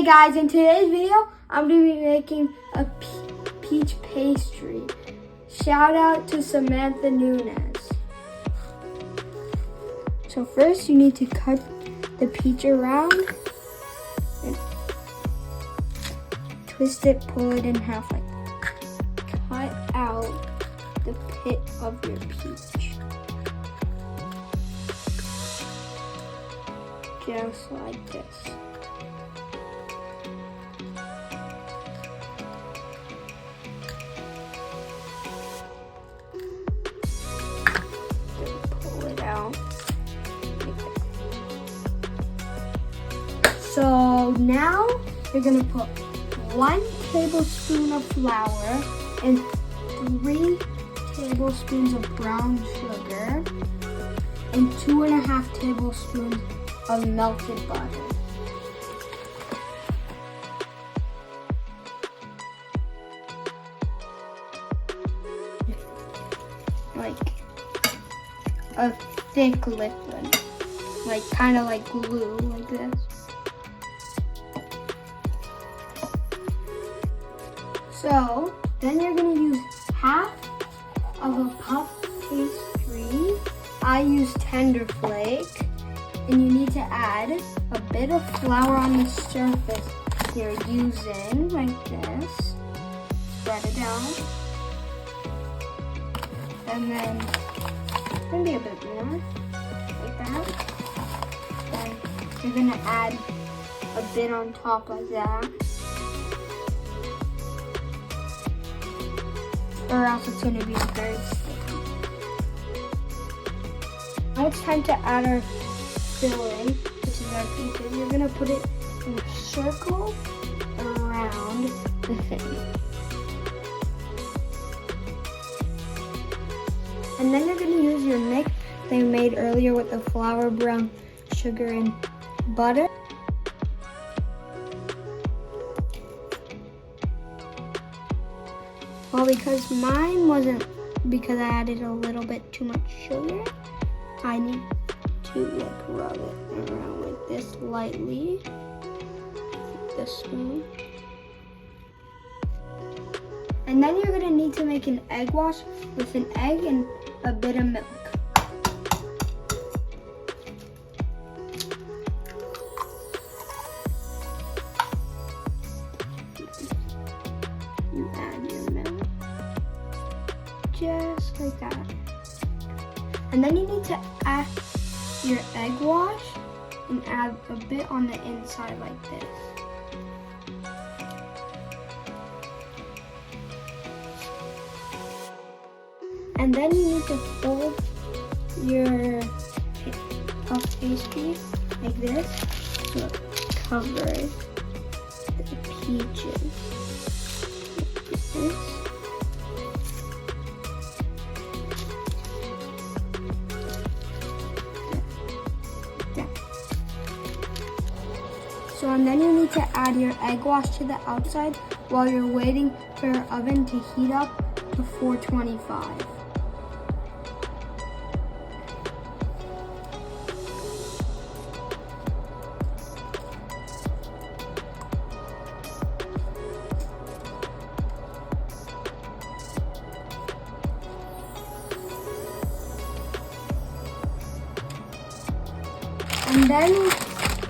Hey guys, in today's video, I'm going to be making a peach pastry. Shout out to Samantha Nunes. So first you need to cut the peach around and twist it, pull it in half like that. Cut out the pit of your peach. Just like this. Pull it out. So now you're gonna put 1 tablespoon of flour and 3 tablespoons of brown sugar and 2.5 tablespoons of melted butter. Like a thick liquid, like kind of like glue, like this. So then you're gonna use half of a puff pastry. I use Tender Flake, and you need to add a bit of flour on the surface you're using, like this. Spread it out, and then maybe a bit more, like that. Then you're gonna add a bit on top like that. Or else it's going to be very sticky. Now it's time to add our filling, which is our pizza. You're going to put it in a circle around the thing. And then you're going to use your mix that you made earlier with the flour, brown sugar, and butter. Well, because mine wasn't, because I added a little bit too much sugar, I need to like rub it around like this lightly, with the spoon. And then you're gonna need to make an egg wash with an egg and a bit of milk. You add your milk, just like that. And then you need to add your egg wash and add a bit on the inside like this. And then you need to fold your puff pastry like this so it covers the peaches. So, and then you need to add your egg wash to the outside while you're waiting for your oven to heat up to 425. And then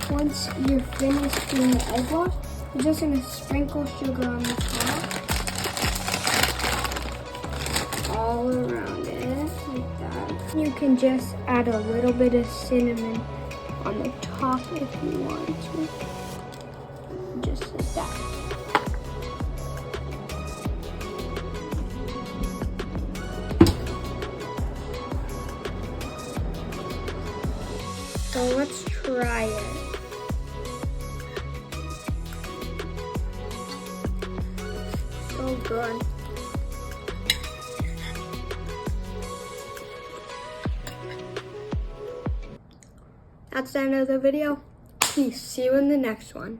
once you're finished doing the egg wash, you're just gonna sprinkle sugar on the top, all around it, like that. You can just add a little bit of cinnamon on the top if you want to, just like that. So let's try it. So good. That's the end of the video. Peace. See you in the next one.